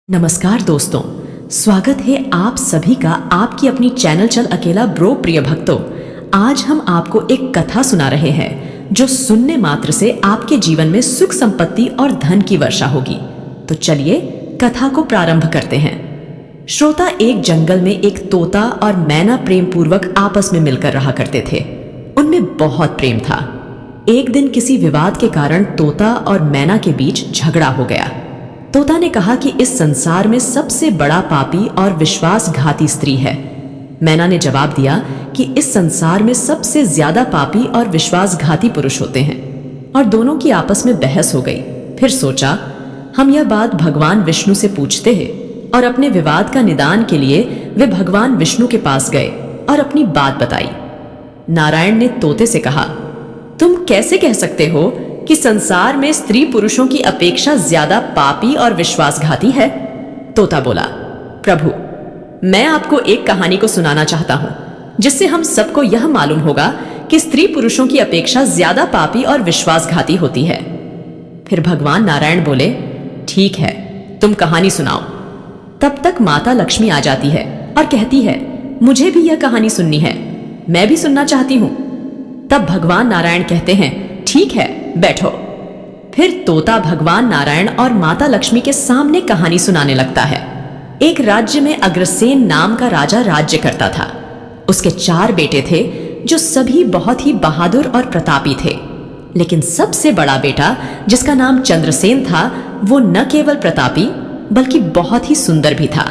नमस्कार दोस्तों, स्वागत है आप सभी का आपकी अपनी चैनल चल अकेला ब्रो प्रिय भक्तों। आज हम आपको एक कथा सुना रहे हैं जो सुनने मात्र से आपके जीवन में सुख संपत्ति और धन की वर्षा होगी। तो चलिए कथा को प्रारंभ करते हैं। श्रोता, एक जंगल में एक तोता और मैना प्रेम पूर्वक आपस में मिलकर रहा करते थे। उनमें बहुत प्रेम था। एक दिन किसी विवाद के कारण तोता और मैना के बीच झगड़ा हो गया। तोता ने कहा कि इस संसार में सबसे बड़ा पापी और विश्वासघाती स्त्री है। मैना ने जवाब दिया कि इस संसार में सबसे ज्यादा पापी और विश्वासघाती पुरुष होते हैं। और दोनों की आपस में बहस हो गई। फिर सोचा, हम यह बात भगवान विष्णु से पूछते हैं। और अपने विवाद का निदान के लिए वे भगवान विष्णु के पास गए और अपनी बात बताई। नारायण ने तोते से कहा, तुम कैसे कह सकते हो कि संसार में स्त्री पुरुषों की अपेक्षा ज्यादा पापी और विश्वासघाती है? तोता बोला, प्रभु, मैं आपको एक कहानी को सुनाना चाहता हूं जिससे हम सबको यह मालूम होगा कि स्त्री पुरुषों की अपेक्षा ज्यादा पापी और विश्वासघाती होती है। फिर भगवान नारायण बोले, ठीक है, तुम कहानी सुनाओ। तब तक माता लक्ष्मी आ जाती है और कहती है, मुझे भी यह कहानी सुननी है, मैं भी सुनना चाहती हूं। तब भगवान नारायण कहते हैं, ठीक है, बैठो। फिर तोता भगवान नारायण और माता लक्ष्मी के सामने कहानी सुनाने लगता है। एक राज्य में अग्रसेन नाम का राजा राज्य करता था। उसके 4 बेटे थे जो सभी बहुत ही बहादुर और प्रतापी थे। लेकिन सबसे बड़ा बेटा, जिसका नाम चंद्रसेन था, वो न केवल प्रतापी बल्कि बहुत ही सुंदर भी था।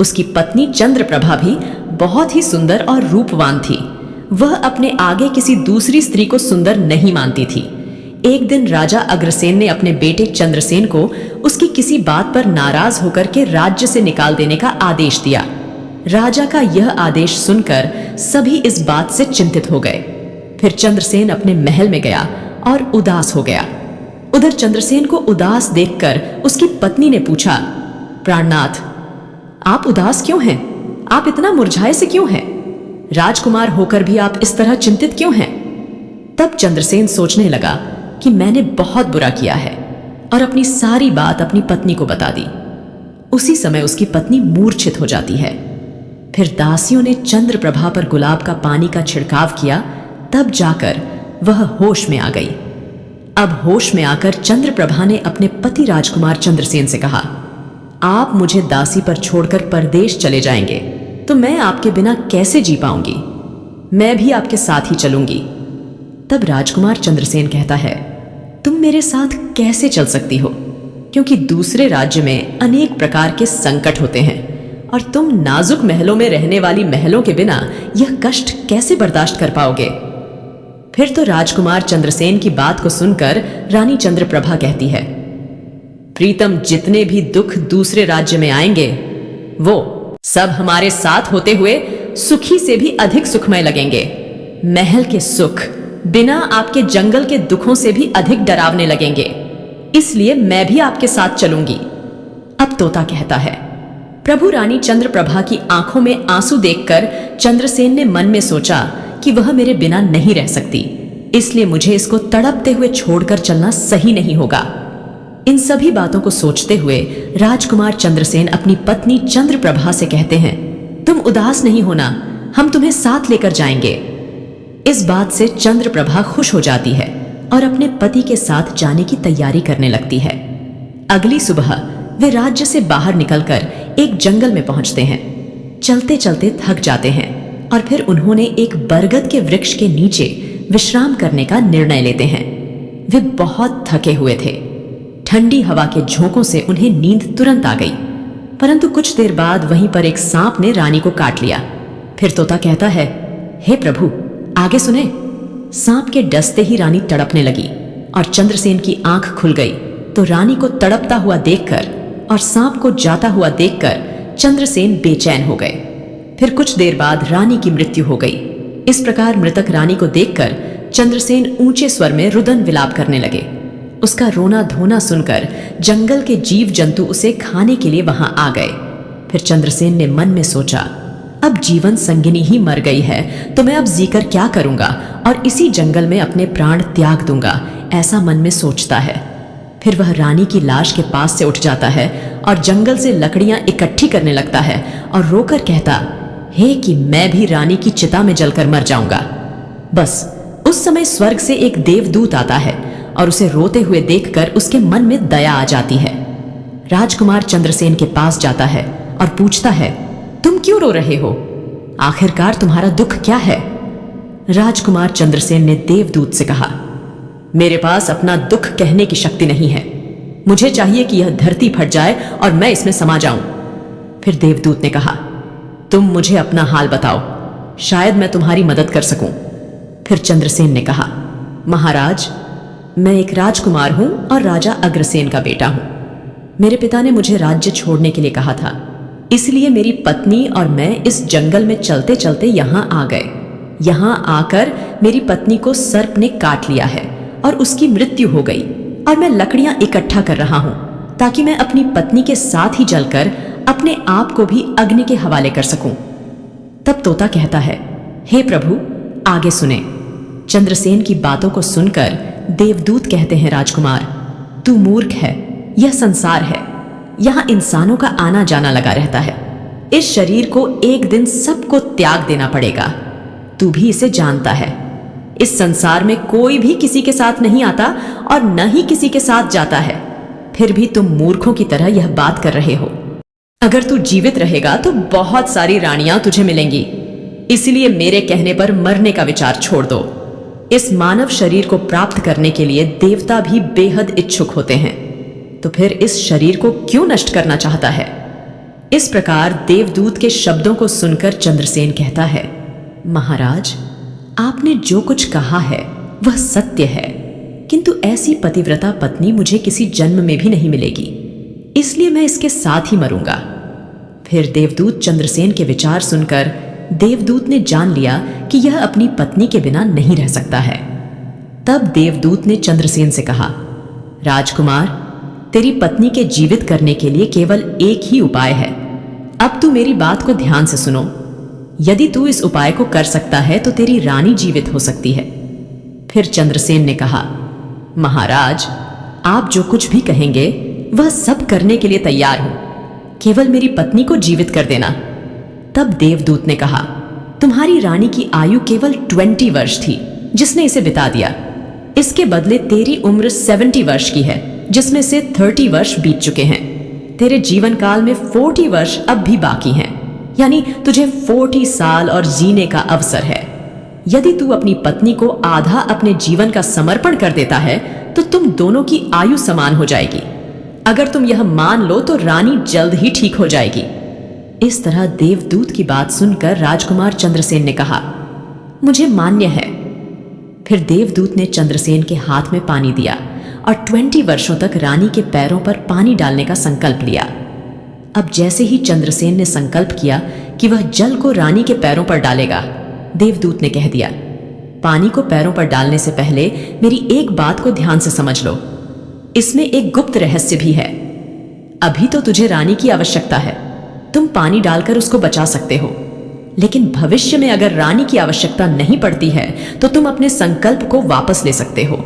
उसकी पत्नी चंद्रप्रभा भी बहुत ही सुंदर और रूपवान थी। वह अपने आगे किसी दूसरी स्त्री को सुंदर नहीं मानती थी। एक दिन राजा अग्रसेन ने अपने बेटे चंद्रसेन को उसकी किसी बात पर नाराज होकर के राज्य से निकाल देने का आदेश दिया। राजा का यह आदेश सुनकर सभी इस बात से चिंतित हो गए। फिर चंद्रसेन अपने महल में गया और उदास हो गया। उधर चंद्रसेन को उदास देखकर उसकी पत्नी ने पूछा, प्राणनाथ, आप उदास क्यों हैं? आप इतना मुरझाए से क्यों हैं? राजकुमार होकर भी आप इस तरह चिंतित क्यों हैं? तब चंद्रसेन सोचने लगा कि मैंने बहुत बुरा किया है और अपनी सारी बात अपनी पत्नी को बता दी। उसी समय उसकी पत्नी मूर्छित हो जाती है। फिर दासियों ने चंद्रप्रभा पर गुलाब का पानी का छिड़काव किया। तब जाकर वह होश में आ गई। अब होश में आकर चंद्रप्रभा ने अपने पति राजकुमार चंद्रसेन से कहा, आप मुझे दासी पर छोड़कर परदेश चले जाएंगे तो मैं आपके बिना कैसे जी पाऊंगी? मैं भी आपके साथ ही चलूंगी। तब राजकुमार चंद्रसेन कहता है, तुम मेरे साथ कैसे चल सकती हो? क्योंकि दूसरे राज्य में अनेक प्रकार के संकट होते हैं और तुम नाजुक महलों में रहने वाली महलों के बिना यह कष्ट कैसे बर्दाश्त कर पाओगे? फिर तो राजकुमार चंद्रसेन की बात को सुनकर रानी चंद्रप्रभा कहती है, प्रीतम, जितने भी दुख दूसरे राज्य में आएंगे वो सब हमारे साथ होते हुए सुखी से भी अधिक सुखमय लगेंगे। महल के सुख बिना आपके जंगल के दुखों से भी अधिक डरावने लगेंगे। इसलिए मैं भी आपके साथ चलूंगी। अब तोता कहता है, प्रभु, रानी चंद्रप्रभा की आंखों में आंसू देखकर चंद्रसेन ने मन में सोचा कि वह मेरे बिना नहीं रह सकती, इसलिए मुझे इसको तड़पते हुए छोड़कर चलना सही नहीं होगा। इन सभी बातों को सोचते हुए राजकुमार चंद्रसेन अपनी पत्नी चंद्रप्रभा से कहते हैं, तुम उदास नहीं होना, हम तुम्हें साथ लेकर जाएंगे। इस बात से चंद्रप्रभा खुश हो जाती है और अपने पति के साथ जाने की तैयारी करने लगती है। अगली सुबह वे राज्य से बाहर निकलकर एक जंगल में पहुंचते हैं। चलते चलते थक जाते हैं और फिर उन्होंने एक बरगद के वृक्ष के नीचे विश्राम करने का निर्णय लेते हैं। वे बहुत थके हुए थे। ठंडी हवा के झोंकों से उन्हें नींद तुरंत आ गई। परंतु कुछ देर बाद वहीं पर एक सांप ने रानी को काट लिया। फिर तोता कहता है, हे प्रभु, आगे सुने। सांप के डसते ही रानी तड़पने लगी और चंद्रसेन की आंख खुल गई। तो रानी को तड़पता हुआ देखकर और सांप को जाता हुआ देखकर चंद्रसेन बेचैन हो गए। फिर कुछ देर बाद रानी की मृत्यु हो गई। इस प्रकार मृतक रानी को देखकर चंद्रसेन ऊंचे स्वर में रुदन विलाप करने लगे। उसका रोना धोना सुनकर जंगल के जीव जंतु उसे खाने के लिए वहां आ गए। फिर चंद्रसेन ने मन में सोचा, अब जीवन संगिनी ही मर गई है तो मैं अब जीकर क्या करूंगा और इसी जंगल में अपने प्राण त्याग दूंगा, ऐसा मन में सोचता है। फिर वह रानी की लाश के पास से उठ जाता है और जंगल से लकड़ियां इकट्ठी करने लगता है और रोकर कहता, हे कि मैं भी रानी की चिता में जलकर मर जाऊंगा। बस उस समय स्वर्ग से एक देवदूत आता है और उसे रोते हुए देखकर उसके मन में दया आ जाती है। राजकुमार चंद्रसेन के पास जाता है और पूछता है, तुम क्यों रो रहे हो? आखिरकार तुम्हारा दुख क्या है? राजकुमार चंद्रसेन ने देवदूत से कहा, मेरे पास अपना दुख कहने की शक्ति नहीं है। मुझे चाहिए कि यह धरती फट जाए और मैं इसमें समा जाऊं। फिर देवदूत ने कहा, तुम मुझे अपना हाल बताओ, शायद मैं तुम्हारी मदद कर सकूं। फिर चंद्रसेन ने कहा, महाराज, मैं एक राजकुमार हूं और राजा अग्रसेन का बेटा हूं। मेरे पिता ने मुझे राज्य छोड़ने के लिए कहा था, इसलिए मेरी पत्नी और मैं इस जंगल में चलते चलते यहां आ गए। यहां आकर मेरी पत्नी को सर्प ने काट लिया है और उसकी मृत्यु हो गई और मैं लकड़ियां इकट्ठा कर रहा हूं ताकि मैं अपनी पत्नी के साथ ही जलकर अपने आप को भी अग्नि के हवाले कर सकूं। तब तोता कहता है, हे प्रभु, आगे सुने। चंद्रसेन की बातों को सुनकर देवदूत कहते हैं, राजकुमार, तू मूर्ख है। यह संसार है, यहां इंसानों का आना जाना लगा रहता है। इस शरीर को एक दिन सबको त्याग देना पड़ेगा। तू भी इसे जानता है। इस संसार में कोई भी किसी के साथ नहीं आता और न ही किसी के साथ जाता है। फिर भी तुम मूर्खों की तरह यह बात कर रहे हो। अगर तू जीवित रहेगा तो बहुत सारी रानियां तुझे मिलेंगी, इसलिए मेरे कहने पर मरने का विचार छोड़ दो। इस मानव शरीर को प्राप्त करने के लिए देवता भी बेहद इच्छुक होते हैं, तो फिर इस शरीर को क्यों नष्ट करना चाहता है? इस प्रकार देवदूत के शब्दों को सुनकर चंद्रसेन कहता है, महाराज, आपने जो कुछ कहा है वह सत्य है, किंतु ऐसी पतिव्रता पत्नी मुझे किसी जन्म में भी नहीं मिलेगी, इसलिए मैं इसके साथ ही मरूंगा। फिर देवदूत चंद्रसेन के विचार सुनकर देवदूत ने जान लिया कि यह अपनी पत्नी के बिना नहीं रह सकता है। तब देवदूत ने चंद्रसेन से कहा, राजकुमार, तेरी पत्नी के जीवित करने के लिए केवल एक ही उपाय है। अब तू मेरी बात को ध्यान से सुनो। यदि तू इस उपाय को कर सकता है तो तेरी रानी जीवित हो सकती है। फिर चंद्रसेन ने कहा, महाराज, आप जो कुछ भी कहेंगे वह सब करने के लिए तैयार हूं, केवल मेरी पत्नी को जीवित कर देना। तब देवदूत ने कहा, तुम्हारी रानी की आयु केवल 20 वर्ष थी, जिसने इसे बिता दिया। इसके बदले तेरी उम्र 70 वर्ष की है, जिसमें से 30 वर्ष बीत चुके हैं। तेरे जीवन काल में 40 वर्ष अब भी बाकी हैं, यानी तुझे 40 साल और जीने का अवसर है। यदि तू अपनी पत्नी को आधा अपने जीवन का समर्पण कर देता है तो तुम दोनों की आयु समान हो जाएगी। अगर तुम यह मान लो तो रानी जल्द ही ठीक हो जाएगी। इस तरह देवदूत की बात सुनकर राजकुमार चंद्रसेन ने कहा, मुझे मान्य है। फिर देवदूत ने चंद्रसेन के हाथ में पानी दिया और 20 वर्षों तक रानी के पैरों पर पानी डालने का संकल्प लिया। अब जैसे ही चंद्रसेन ने संकल्प किया कि वह जल को रानी के पैरों पर डालेगा, देवदूत ने कह दिया, पानी को पैरों पर डालने से पहले मेरी एक बात को ध्यान से समझ लो। इसमें एक गुप्त रहस्य भी है। अभी तो तुझे रानी की आवश्यकता है, तुम पानी डालकर उसको बचा सकते हो, लेकिन भविष्य में अगर रानी की आवश्यकता नहीं पड़ती है तो तुम अपने संकल्प को वापस ले सकते हो,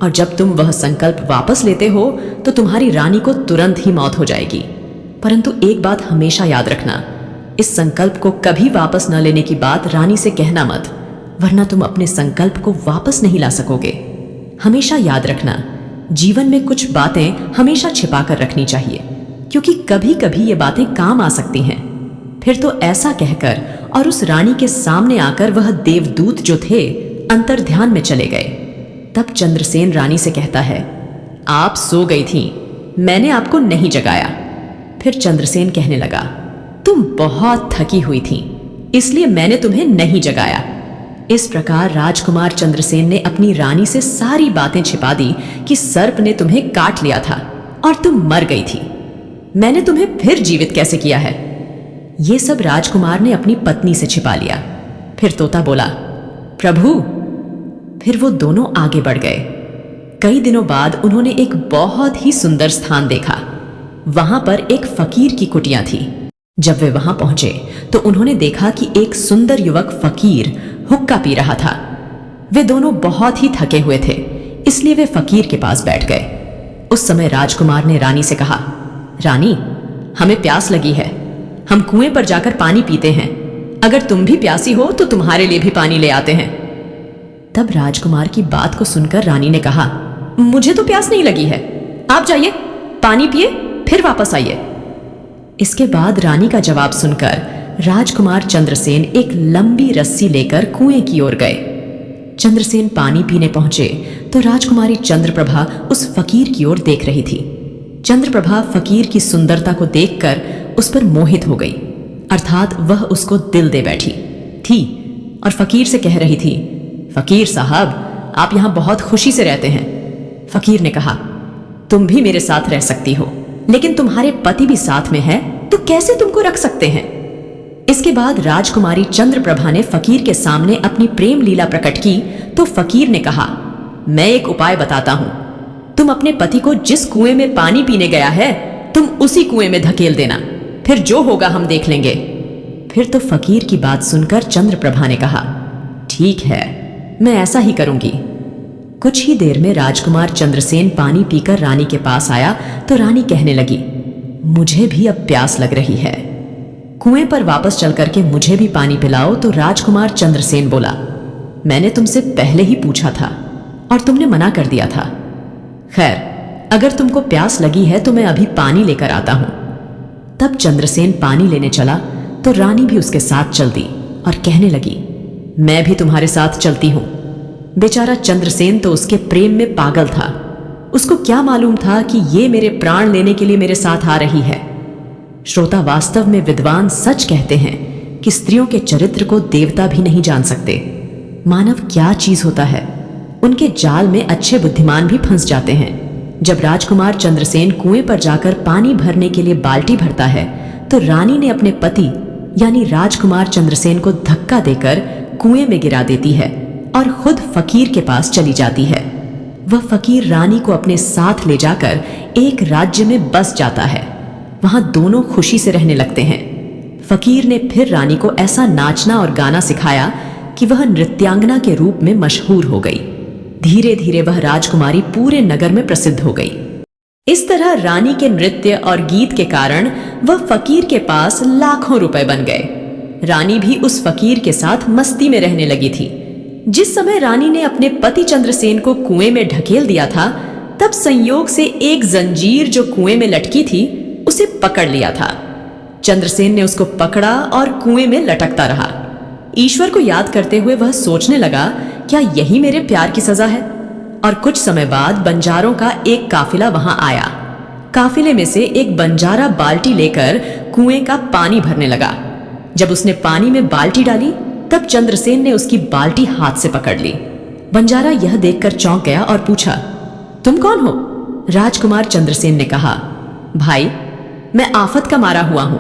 और जब तुम वह संकल्प वापस लेते हो तो तुम्हारी रानी को तुरंत ही मौत हो जाएगी। परंतु एक बात हमेशा याद रखना, इस संकल्प को कभी वापस न लेने की बात रानी से कहना मत, वरना तुम अपने संकल्प को वापस नहीं ला सकोगे। हमेशा याद रखना, जीवन में कुछ बातें हमेशा छिपा कर रखनी चाहिए, क्योंकि कभी कभी ये बातें काम आ सकती हैं। फिर तो ऐसा कहकर और उस रानी के सामने आकर वह देवदूत जो थे अंतर ध्यान में चले गए। तब चंद्रसेन रानी से कहता है, आप सो गई थी, मैंने आपको नहीं जगाया। फिर चंद्रसेन कहने लगा, तुम बहुत थकी हुई थी, इसलिए मैंने तुम्हें नहीं जगाया। इस प्रकार राजकुमार चंद्रसेन ने अपनी रानी से सारी बातें छिपा दी कि सर्प ने तुम्हें काट लिया था और तुम मर गई थी। मैंने तुम्हें फिर जीवित कैसे किया है? ये सब राजकुमार ने अपनी पत्नी से छिपा लिया। फिर तोता बोला, प्रभु। फिर वो दोनों आगे बढ़ गए। कई दिनों बाद उन्होंने एक बहुत ही सुंदर स्थान देखा। वहां पर एक फकीर की कुटिया थी। जब वे वहां पहुंचे तो उन्होंने देखा कि एक सुंदर युवक फकीर हुक्का पी रहा था। वे दोनों बहुत ही थके हुए थे, इसलिए वे फकीर के पास बैठ गए। उस समय राजकुमार ने रानी से कहा, रानी, हमें प्यास लगी है, हम कुएं पर जाकर पानी पीते हैं। अगर तुम भी प्यासी हो तो तुम्हारे लिए भी पानी ले आते हैं। तब राजकुमार की बात को सुनकर रानी ने कहा, मुझे तो प्यास नहीं लगी है, आप जाइए, पानी पिए, फिर वापस आइए। इसके बाद रानी का जवाब सुनकर राजकुमार चंद्रसेन एक लंबी रस्सी लेकर कुएं की ओर गए। चंद्रसेन पानी पीने पहुंचे तो राजकुमारी चंद्रप्रभा उस फकीर की ओर देख रही थी। चंद्रप्रभा फकीर की सुंदरता को देखकर उस पर मोहित हो गई, अर्थात वह उसको दिल दे बैठी थी और फकीर से कह रही थी, फकीर साहब, आप यहां बहुत खुशी से रहते हैं। फकीर ने कहा, तुम भी मेरे साथ रह सकती हो, लेकिन तुम्हारे पति भी साथ में है, तो कैसे तुमको रख सकते हैं? इसके बाद राजकुमारी चंद्रप्रभा ने फकीर के सामने अपनी प्रेम लीला प्रकट की तो फकीर ने कहा, मैं एक उपाय बताता हूं, तुम अपने पति को जिस कुएं में पानी पीने गया है तुम उसी कुएं में धकेल देना, फिर जो होगा हम देख लेंगे। फिर तो फकीर की बात सुनकर चंद्रप्रभा ने कहा, ठीक है, मैं ऐसा ही करूंगी। कुछ ही देर में राजकुमार चंद्रसेन पानी पीकर रानी के पास आया तो रानी कहने लगी, मुझे भी अब प्यास लग रही है, कुएं पर वापस चल करके मुझे भी पानी पिलाओ। तो राजकुमार चंद्रसेन बोला, मैंने तुमसे पहले ही पूछा था और तुमने मना कर दिया था। खैर, अगर तुमको प्यास लगी है तो मैं अभी पानी लेकर आता हूं। तब चंद्रसेन पानी लेने चला तो रानी भी उसके साथ चल दी और कहने लगी, मैं भी तुम्हारे साथ चलती हूं। बेचारा चंद्रसेन तो उसके प्रेम में पागल था, उसको क्या मालूम था कि ये मेरे प्राण लेने के लिए मेरे साथ आ रही है। श्रोता, वास्तव में विद्वान सच कहते हैं कि स्त्रियों के चरित्र को देवता भी नहीं जान सकते। मानव क्या चीज होता है, उनके जाल में अच्छे बुद्धिमान भी फंस जाते हैं। जब राजकुमार चंद्रसेन कुएं पर जाकर पानी भरने के लिए बाल्टी भरता है तो रानी ने अपने पति यानी राजकुमार चंद्रसेन को धक्का देकर कुएं में गिरा देती है और खुद फकीर के पास चली जाती है। वह फकीर रानी को अपने साथ ले जाकर एक राज्य में बस जाता है। वहां दोनों खुशी से रहने लगते हैं। फकीर ने फिर रानी को ऐसा नाचना और गाना सिखाया कि वह नृत्यांगना के रूप में मशहूर हो गई। धीरे धीरे वह राजकुमारी पूरे नगर में प्रसिद्ध हो गई। इस तरह रानी के नृत्य और गीत के कारण वह फकीर के पास लाखों रुपए बन गए। रानी भी उस फकीर के साथ मस्ती में रहने लगी थी। जिस समय रानी ने अपने पति चंद्रसेन को कुएं में ढकेल दिया था, तब संयोग से एक जंजीर जो कुएं में लटकी थी उसे पकड़ लिया था। चंद्रसेन ने उसको पकड़ा और कुएं में लटकता रहा। ईश्वर को याद करते हुए वह सोचने लगा, क्या यही मेरे प्यार की सजा है? और कुछ समय बाद बंजारों का एक काफिला वहां आया। काफिले में से एक बंजारा बाल्टी लेकर कुएं का पानी भरने लगा। जब उसने पानी में बाल्टी डाली तब चंद्रसेन ने उसकी बाल्टी हाथ से पकड़ ली। बंजारा यह देखकर चौंक गया और पूछा, तुम कौन हो? राजकुमार चंद्रसेन ने कहा, भाई, मैं आफत का मारा हुआ हूं,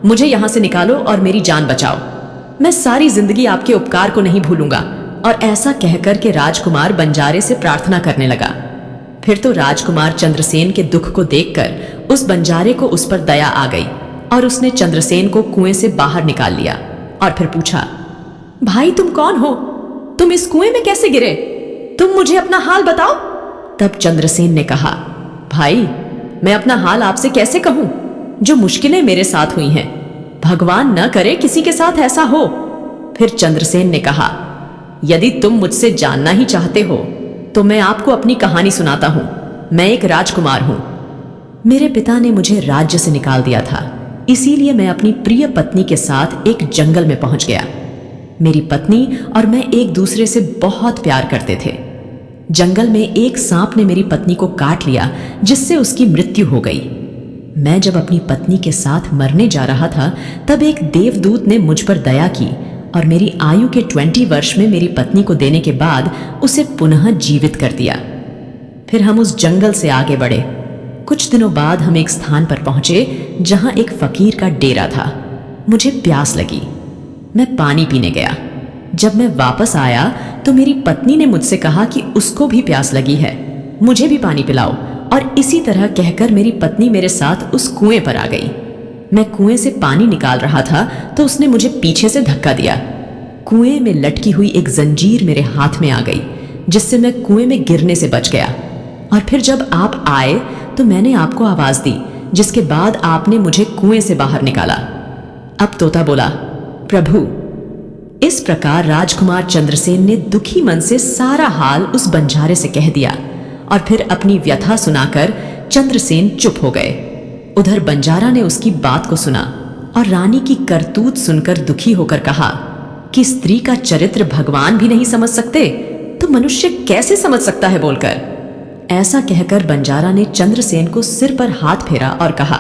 मुझे यहां से निकालो और मेरी जान बचाओ। मैं सारी जिंदगी आपके उपकार को नहीं भूलूंगा। और ऐसा कहकर के राजकुमार बंजारे से प्रार्थना करने लगा। फिर तो राजकुमार चंद्रसेन के दुख को देखकर उस बंजारे को उस पर दया आ गई और उसने चंद्रसेन को कुएं से बाहर निकाल लिया और फिर पूछा, भाई तुम कौन हो? तुम इस कुएं में कैसे गिरे? तुम मुझे अपना हाल बताओ। तब चंद्रसेन ने कहा, भाई, मैं अपना हाल आपसे कैसे कहूं? जो मुश्किलें मेरे साथ हुई हैं, भगवान न करे किसी के साथ ऐसा हो। फिर चंद्रसेन ने कहा, यदि तुम मुझसे जानना ही चाहते हो तो मैं आपको अपनी कहानी सुनाता हूं। मैं एक राजकुमार हूं। मेरे पिता ने मुझे राज्य से निकाल दिया था, इसीलिए मैं अपनी प्रिय पत्नी के साथ एक जंगल में पहुंच गया। मेरी पत्नी और मैं एक दूसरे से बहुत प्यार करते थे। जंगल में एक सांप ने मेरी पत्नी को काट लिया, जिससे उसकी मृत्यु हो गई। मैं जब अपनी पत्नी के साथ मरने जा रहा था तब एक देवदूत ने मुझ पर दया की और मेरी आयु के 20 वर्ष में मेरी पत्नी को देने के बाद उसे पुनः जीवित कर दिया। फिर हम उस जंगल से आगे बढ़े। कुछ दिनों बाद हम एक स्थान पर पहुंचे जहां एक फकीर का डेरा था। मुझे प्यास लगी, मैं पानी पीने गया। जब मैं वापस आया तो मेरी पत्नी ने मुझसे कहा कि उसको भी प्यास लगी है, मुझे भी पानी पिलाओ। और इसी तरह कहकर मेरी पत्नी मेरे साथ उस कुएं पर आ गई। मैं कुएं से पानी निकाल रहा था तो उसने मुझे पीछे से धक्का दिया। कुएं में लटकी हुई एक जंजीर मेरे हाथ में आ गई, जिससे मैं कुएं में गिरने से बच गया। और फिर जब आप आए तो मैंने आपको आवाज दी, जिसके बाद आपने मुझे कुएं से बाहर निकाला। अब तोता बोला, प्रभु। इस प्रकार राजकुमार चंद्रसेन ने दुखी मन से सारा हाल उस बंजारे से कह दिया और फिर अपनी व्यथा सुनाकर चंद्रसेन चुप हो गए। उधर बंजारा ने उसकी बात को सुना और रानी की करतूत सुनकर दुखी होकर कहा कि स्त्री का चरित्र भगवान भी नहीं समझ सकते तो मनुष्य कैसे समझ सकता है बोलकर। ऐसा कहकर बंजारा ने चंद्रसेन को सिर पर हाथ फेरा और कहा,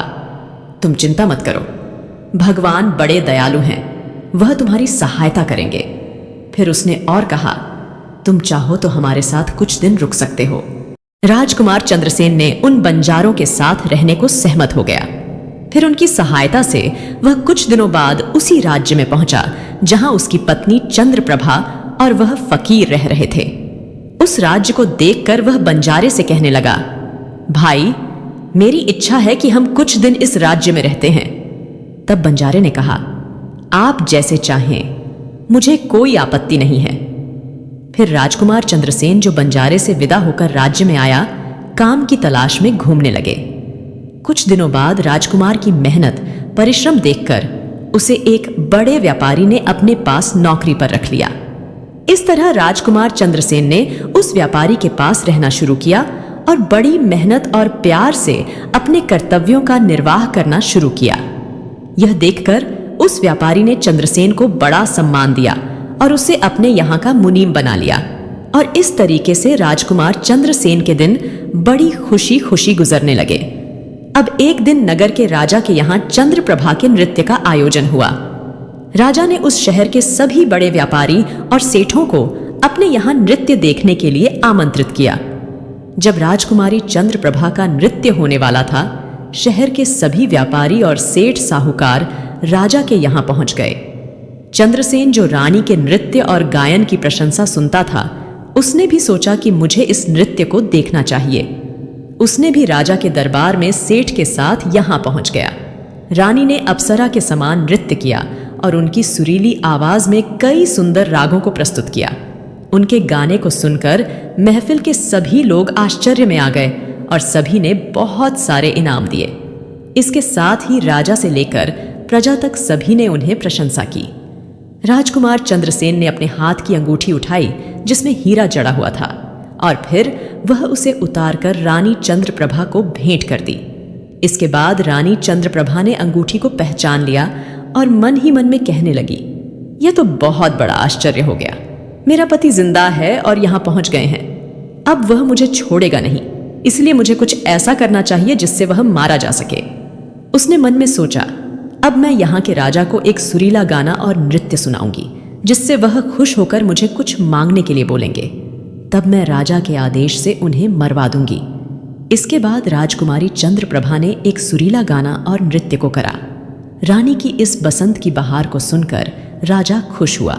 तुम चिंता मत करो, भगवान बड़े दयालु हैं, वह तुम्हारी सहायता करेंगे। फिर उसने और कहा, तुम चाहो तो हमारे साथ कुछ दिन रुक सकते हो। राजकुमार चंद्रसेन ने उन बंजारों के साथ रहने को सहमत हो गया। फिर उनकी सहायता से वह कुछ दिनों बाद उसी राज्य में पहुंचा जहां उसकी पत्नी चंद्रप्रभा और वह फकीर रह रहे थे। उस राज्य को देखकर वह बंजारे से कहने लगा, भाई, मेरी इच्छा है कि हम कुछ दिन इस राज्य में रहते हैं। तब बंजारे ने कहा, आप जैसे चाहें, मुझे कोई आपत्ति नहीं है। फिर राजकुमार चंद्रसेन जो बंजारे से विदा होकर राज्य में आया, काम की तलाश में घूमने लगे। कुछ दिनों बाद राजकुमार की मेहनत, परिश्रम देखकर उसे एक बड़े व्यापारी ने अपने पास नौकरी पर रख लिया। इस तरह राजकुमार चंद्रसेन ने उस व्यापारी के पास रहना शुरू किया और बड़ी मेहनत और प्यार से अपने कर्तव्यों का निर्वाह करना शुरू किया। यह देखकर उस व्यापारी ने चंद्रसेन को बड़ा सम्मान दिया और उसे अपने यहाँ का मुनीम बना लिया। और इस तरीके से राजकुमार चंद्रसेन के दिन बड़ी खुशी खुशी गुजरने लगे। अब एक दिन नगर के राजा के यहाँ चंद्रप्रभा के नृत्य का आयोजन हुआ। राजा ने उस शहर के सभी बड़े व्यापारी और सेठों को अपने यहाँ नृत्य देखने के लिए आमंत्रित किया। जब राजकुमारी चंद्रप्रभा का नृत्य होने वाला था, शहर के सभी व्यापारी और सेठ साहूकार राजा के यहाँ पहुंच गए। चंद्रसेन जो रानी के नृत्य और गायन की प्रशंसा सुनता था, उसने भी सोचा कि मुझे इस नृत्य को देखना चाहिए। उसने भी राजा के दरबार में सेठ के साथ यहाँ पहुंच गया। रानी ने अप्सरा के समान नृत्य किया और उनकी सुरीली आवाज में कई सुंदर रागों को प्रस्तुत किया। उनके गाने को सुनकर महफिल के सभी लोग आश्चर्य में आ गए और सभी ने बहुत सारे इनाम दिए। इसके साथ ही राजा से लेकर प्रजा तक सभी ने उन्हें प्रशंसा की। राजकुमार चंद्रसेन ने अपने हाथ की अंगूठी उठाई जिसमें हीरा जड़ा हुआ था और फिर वह उसे उतारकर रानी चंद्रप्रभा को भेंट कर दी। इसके बाद रानी चंद्रप्रभा ने अंगूठी को पहचान लिया और मन ही मन में कहने लगी, यह तो बहुत बड़ा आश्चर्य हो गया। मेरा पति जिंदा है और यहाँ पहुंच गए हैं। अब वह मुझे छोड़ेगा नहीं, इसलिए मुझे कुछ ऐसा करना चाहिए जिससे वह मारा जा सके। उसने मन में सोचा, अब मैं यहाँ के राजा को एक सुरीला गाना और नृत्य सुनाऊंगी जिससे वह खुश होकर मुझे कुछ मांगने के लिए बोलेंगे। तब मैं राजा के आदेश से उन्हें मरवा दूंगी। इसके बाद राजकुमारी चंद्रप्रभा ने एक सुरीला गाना और नृत्य को करा। रानी की इस बसंत की बहार को सुनकर राजा खुश हुआ।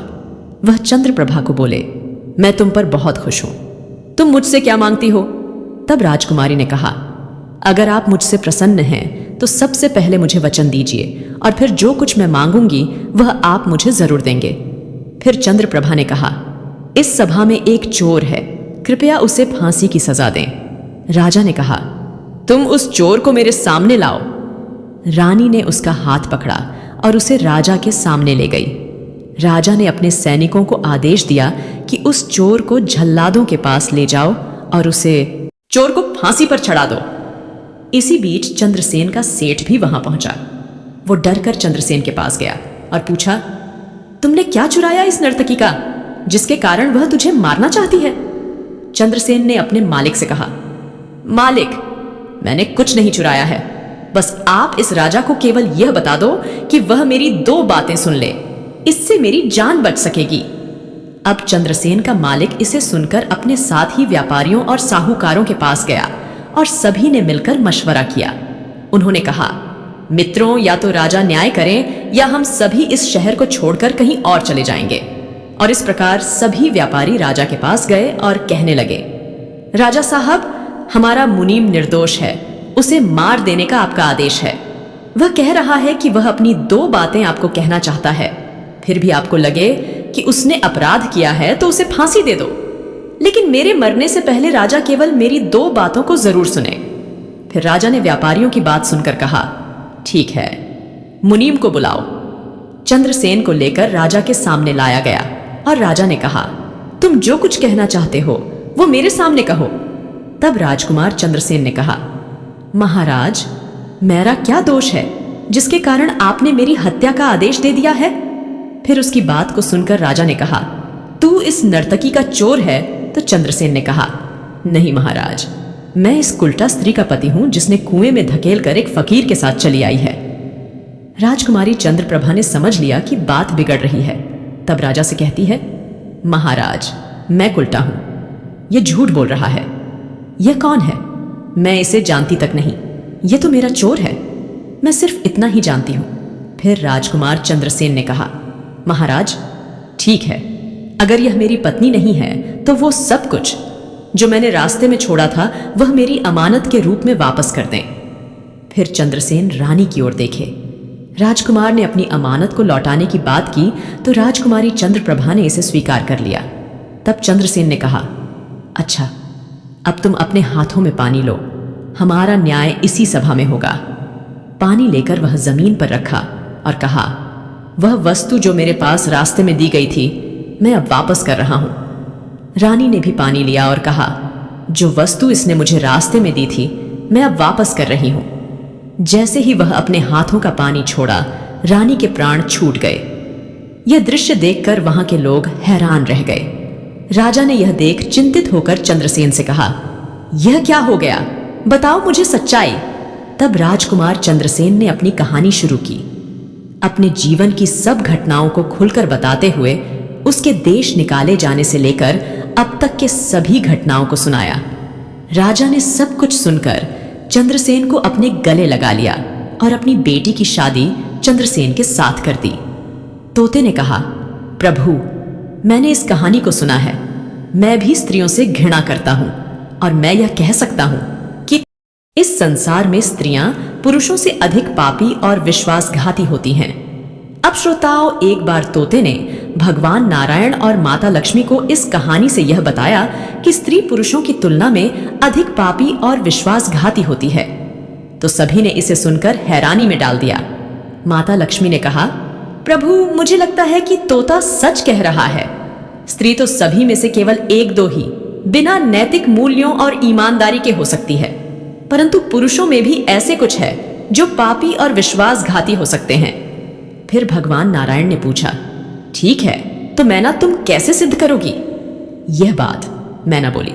वह चंद्रप्रभा को बोले, मैं तुम पर बहुत खुश हूं, तुम मुझसे क्या मांगती हो? तब राजकुमारी ने कहा, अगर आप मुझसे प्रसन्न हैं तो सबसे पहले मुझे वचन दीजिए और फिर जो कुछ मैं मांगूंगी वह आप मुझे जरूर देंगे। फिर चंद्रप्रभा ने कहा, इस सभा में एक चोर है, कृपया उसे फांसी की सजा दें। राजा ने कहा, तुम उस चोर को मेरे सामने लाओ। रानी ने उसका हाथ पकड़ा और उसे राजा के सामने ले गई। राजा ने अपने सैनिकों को आदेश दिया कि उस चोर को झल्लादों के पास ले जाओ और उसे चोर को फांसी पर चढ़ा दो। इसी बीच चंद्रसेन का सेठ भी वहां पहुंचा। वो डरकर चंद्रसेन के पास गया और पूछा, तुमने क्या चुराया इस नर्तकी का जिसके कारण वह तुझे मारना चाहती है? चंद्रसेन ने अपने मालिक से कहा, मालिक, मैंने कुछ नहीं चुराया है, बस आप इस राजा को केवल यह बता दो कि वह मेरी 2 बातें सुन ले, इससे मेरी जान बच सकेगी। अब चंद्रसेन का मालिक इसे सुनकर अपने साथ ही व्यापारियों और साहूकारों के पास गया और सभी ने मिलकर मशवरा किया। उन्होंने कहा, मित्रों, या तो राजा न्याय करें या हम सभी इस शहर को छोड़कर कहीं और चले जाएंगे। और इस प्रकार सभी व्यापारी राजा के पास गए और कहने लगे, राजा साहब, हमारा मुनीम निर्दोष है, उसे मार देने का आपका आदेश है। वह कह रहा है कि वह अपनी 2 बातें आपको कहना चाहता है, फिर भी आपको लगे कि उसने अपराध किया है तो उसे फांसी दे दो, लेकिन मेरे मरने से पहले राजा केवल मेरी 2 बातों को जरूर सुने। फिर राजा ने व्यापारियों की बात सुनकर कहा, ठीक है, मुनीम को बुलाओ। चंद्रसेन को लेकर राजा के सामने लाया गया और राजा ने कहा, तुम जो कुछ कहना चाहते हो वो मेरे सामने कहो। तब राजकुमार चंद्रसेन ने कहा, महाराज, मेरा क्या दोष है जिसके कारण आपने मेरी हत्या का आदेश दे दिया है? फिर उसकी बात को सुनकर राजा ने कहा, तू इस नर्तकी का चोर है? तो चंद्रसेन ने कहा, नहीं महाराज, मैं इस कुल्टा स्त्री का पति हूं जिसने कुएं में धकेल कर एक फकीर के साथ चली आई है। राजकुमारी चंद्रप्रभा ने समझ लिया कि बात बिगड़ रही है। तब राजा से कहती है, महाराज, मैं कुल्टा हूं, यह झूठ बोल रहा है। यह कौन है? मैं इसे जानती तक नहीं। यह तो मेरा चोर है। मैं सिर्फ इतना ही जानती हूं। फिर राजकुमार चंद्रसेन ने कहा, महाराज, ठीक है, अगर यह मेरी पत्नी नहीं है तो वो सब कुछ जो मैंने रास्ते में छोड़ा था वह मेरी अमानत के रूप में वापस कर दें। फिर चंद्रसेन रानी की ओर देखे। राजकुमार ने अपनी अमानत को लौटाने की बात की तो राजकुमारी चंद्रप्रभा ने इसे स्वीकार कर लिया। तब चंद्रसेन ने कहा, अच्छा, अब तुम अपने हाथों में पानी लो, हमारा न्याय इसी सभा में होगा। पानी लेकर वह जमीन पर रखा और कहा, वह वस्तु जो मेरे पास रास्ते में दी गई थी मैं अब वापस कर रहा हूं। रानी ने भी पानी लिया और कहा, जो वस्तु इसने मुझे रास्ते में दी थी मैं अब वापस कर रही हूं। जैसे ही वह अपने हाथों का पानी छोड़ा, रानी के प्राण छूट गए। यह दृश्य देखकर वहां के लोग हैरान रह गए। राजा ने यह देख चिंतित होकर चंद्रसेन से कहा, यह क्या हो गया? बताओ मुझे सच्चाई। तब राजकुमार चंद्रसेन ने अपनी कहानी शुरू की। अपने जीवन की सब घटनाओं को खुलकर बताते हुए उसके देश निकाले जाने से लेकर अब तक के सभी घटनाओं को सुनाया। राजा ने सब कुछ सुनकर चंद्रसेन को अपने गले लगा लिया और अपनी बेटी की शादी चंद्रसेन के साथ कर दी। तोते ने कहा, प्रभु, मैंने इस कहानी को सुना है। मैं भी स्त्रियों से घृणा करता हूं और मैं यह कह सकता हूं कि इस संसार में स्त्रियां पुरुषों से अधिक पापी और विश्वासघाती होती हैं। अब श्रोताओं, एक बार तोते ने भगवान नारायण और माता लक्ष्मी को इस कहानी से यह बताया कि स्त्री पुरुषों की तुलना में अधिक पापी और विश्वासघाती होती है। तो सभी ने इसे सुनकर हैरानी में डाल दिया। माता लक्ष्मी ने कहा, प्रभु, मुझे लगता है कि तोता सच कह रहा है। स्त्री तो सभी में से केवल एक दो ही बिना नैतिक मूल्यों और ईमानदारी के हो सकती है, परंतु पुरुषों में भी ऐसे कुछ है जो पापी और विश्वासघाती हो सकते हैं। फिर भगवान नारायण ने पूछा, ठीक है, तो मैना तुम कैसे सिद्ध करोगी? यह बात मैना बोली,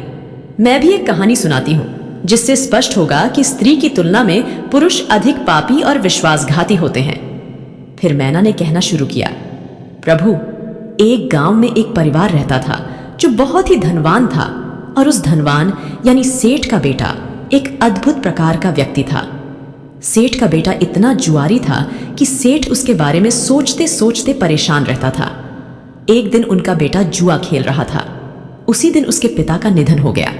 मैं भी एक कहानी सुनाती हूं जिससे स्पष्ट होगा कि स्त्री की तुलना में पुरुष अधिक पापी और विश्वासघाती होते हैं। फिर मैना ने कहना शुरू किया, प्रभु, एक गांव में एक परिवार रहता था जो बहुत ही धनवान था और उस धनवान यानी सेठ का बेटा एक अद्भुत प्रकार का व्यक्ति था। सेठ का बेटा इतना जुआरी था कि सेठ उसके बारे में सोचते सोचते परेशान रहता था। एक दिन उनका बेटा जुआ खेल रहा था। उसी दिन उसके पिता का निधन हो गया।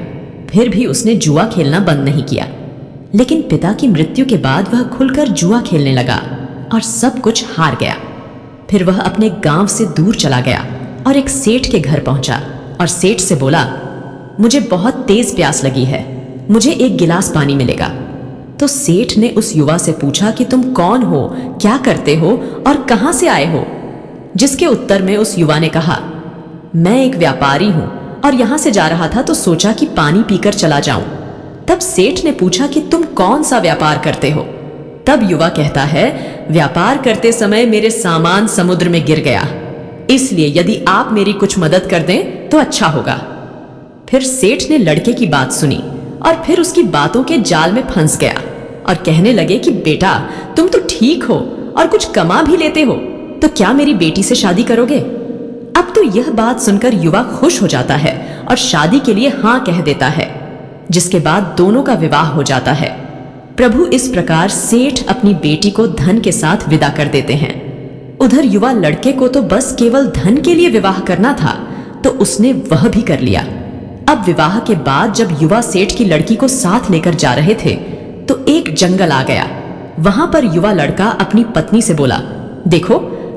फिर भी उसने जुआ खेलना बंद नहीं किया, लेकिन पिता की मृत्यु के बाद वह खुलकर जुआ खेलने लगा और सब कुछ हार गया। फिर वह अपने गांव से दूर चला गया और एक सेठ के घर पहुंचा और सेठ से बोला, मुझे बहुत तेज प्यास लगी है, मुझे एक गिलास पानी मिलेगा। तो सेठ ने उस युवा से पूछा कि तुम कौन हो, क्या करते हो और कहां से आए हो? जिसके उत्तर में उस युवा ने कहा, मैं एक व्यापारी हूं और यहां से जा रहा था तो सोचा कि पानी पीकर चला जाऊं। तब सेठ ने पूछा कि तुम कौन सा व्यापार करते हो? तब युवा कहता है, व्यापार करते समय मेरे सामान समुद्र में गिर गया, इसलिए यदि आप मेरी कुछ मदद कर दें तो अच्छा होगा। फिर सेठ ने लड़के की बात सुनी और फिर उसकी बातों के जाल में फंस गया और कहने लगे कि बेटा, तुम तो ठीक हो और कुछ कमा भी लेते हो, तो क्या मेरी बेटी से शादी करोगे? अब तो यह बात सुनकर युवा खुश हो जाता है और शादी के लिए हाँ कह देता है, जिसके बाद दोनों का विवाह हो जाता है। प्रभु, इस प्रकार सेठ अपनी बेटी को धन के साथ विदा कर देते हैं। उधर युवा लड़के को तो बस केवल धन के लिए विवाह करना था, तो उसने वह भी कर लिया। अब विवाह के बाद जब युवा सेठ की लड़की को साथ लेकर जा रहे थे तो एक जंगल आ गया। वहां पर युवा लड़का अपनी पत्नी से बोला, देखो,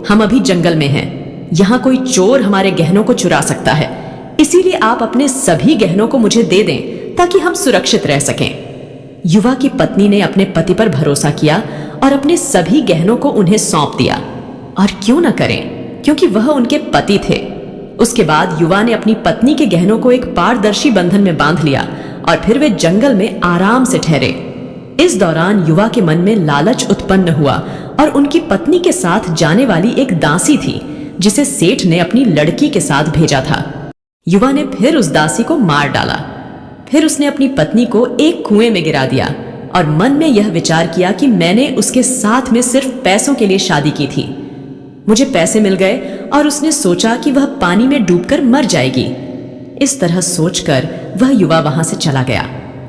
हम अभी जंगल में हैं, यहाँ कोई चोर हमारे गहनों को चुरा सकता है, इसीलिए आप अपने सभी गहनों को मुझे दे दें ताकि हम सुरक्षित रह सकें। युवा की पत्नी ने अपने पति पर भरोसा किया और अपने सभी गहनों को उन्हें सौंप दिया। और क्यों न करें, क्योंकि वह उनके पति थे। उसके बाद युवा ने अपनी पत्नी के गहनों को एक पारदर्शी बंधन में बांध लिया और फिर वे जंगल में आराम से ठहरे। इस दौरान युवा के मन में लालच उत्पन्न हुआ और उनकी पत्नी के साथ जाने वाली एक दासी थी जिसे सेठ ने अपनी लड़की के साथ भेजा था। युवा ने फिर उस दासी को मार डाला। फिर उसने अपनी पत्नी को एक कुएं में गिरा दिया और मन में यह विचार किया कि मैंने उसके साथ में सिर्फ पैसों के लिए शादी की थी, मुझे पैसे मिल गए और उसने सोचा कि वह पानी में डूबकर मर जाएगी। इस तरह सोचकर वह युवा वहां से चला गया,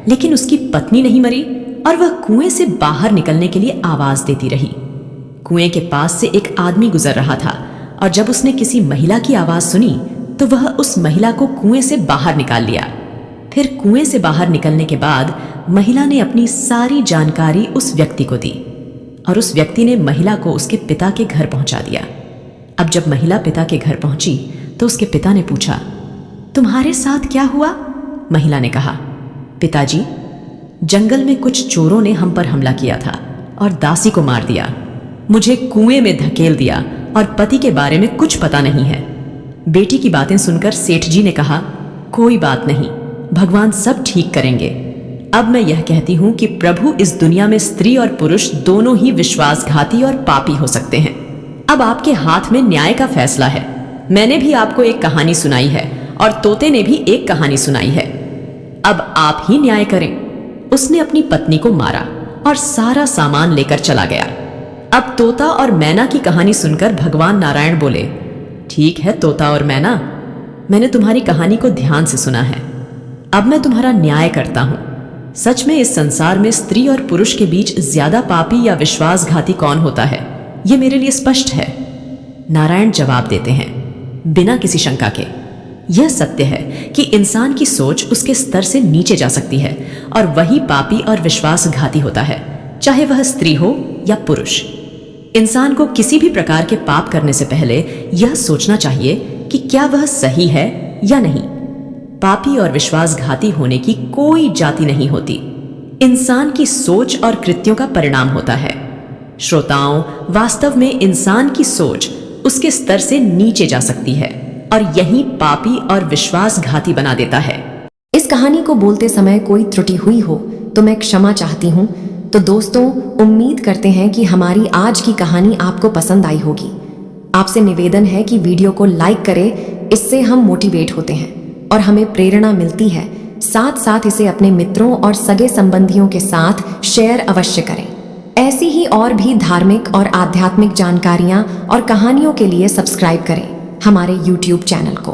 लेकिन उसकी पत्नी नहीं मरी और वह कुएं से बाहर निकलने के लिए आवाज देती रही। कुएं के पास से एक आदमी गुजर रहा था और जब उसने किसी महिला की आवाज सुनी तो वह उस महिला को कुएं से बाहर निकाल लिया। फिर कुएं से बाहर निकलने के बाद महिला ने अपनी सारी जानकारी उस व्यक्ति को दी और उस व्यक्ति ने महिला को उसके पिता के घर पहुंचा दिया। अब जब महिला पिता के घर पहुंची तो उसके पिता ने पूछा, तुम्हारे साथ क्या हुआ? महिला ने कहा, पिताजी, जंगल में कुछ चोरों ने हम पर हमला किया था और दासी को मार दिया, मुझे कुएं में धकेल दिया और पति के बारे में कुछ पता नहीं है। बेटी की बातें सुनकर सेठ जी ने कहा, कोई बात नहीं, भगवान सब ठीक करेंगे। अब मैं यह कहती हूं कि प्रभु इस दुनिया में स्त्री और पुरुष दोनों ही विश्वासघाती और पापी हो सकते हैं। अब आपके हाथ में न्याय का फैसला है। मैंने भी आपको एक कहानी सुनाई है और तोते ने भी एक कहानी सुनाई है। अब आप ही न्याय करें। उसने अपनी पत्नी को मारा और सारा सामान लेकर चला गया। अब तोता और मैना की कहानी सुनकर भगवान नारायण बोले, ठीक है तोता और मैना, मैंने तुम्हारी कहानी को ध्यान से सुना है। अब मैं तुम्हारा न्याय करता हूं। सच में इस संसार में स्त्री और पुरुष के बीच ज्यादा पापी या विश्वासघाती कौन होता है, यह मेरे लिए स्पष्ट है। नारायण जवाब देते हैं बिना किसी शंका के, यह सत्य है कि इंसान की सोच उसके स्तर से नीचे जा सकती है और वही पापी और विश्वासघाती होता है, चाहे वह स्त्री हो या पुरुष। इंसान को किसी भी प्रकार के पाप करने से पहले यह सोचना चाहिए कि क्या वह सही है या नहीं। पापी और विश्वासघाती होने की कोई जाति नहीं होती, इंसान की सोच और कृत्यों का परिणाम होता है। श्रोताओं, वास्तव में इंसान की सोच उसके स्तर से नीचे जा सकती है और यही पापी और विश्वासघाती बना देता है। इस कहानी को बोलते समय कोई त्रुटि हुई हो तो मैं क्षमा चाहती हूँ। तो दोस्तों, उम्मीद करते हैं कि हमारी आज की कहानी आपको पसंद आई होगी। आपसे निवेदन है कि वीडियो को लाइक करें, इससे हम मोटिवेट होते हैं और हमें प्रेरणा मिलती है। साथ साथ इसे अपने मित्रों और सगे संबंधियों के साथ शेयर अवश्य करें। ऐसी ही और भी धार्मिक और आध्यात्मिक जानकारियां और कहानियों के लिए सब्सक्राइब करें हमारे YouTube चैनल को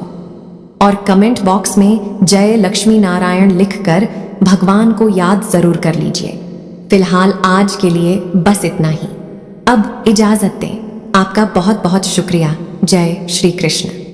और कमेंट बॉक्स में जय लक्ष्मी नारायण लिखकर भगवान को याद जरूर कर लीजिए। फिलहाल आज के लिए बस इतना ही। अब इजाजत दें। आपका बहुत बहुत शुक्रिया। जय श्री कृष्ण।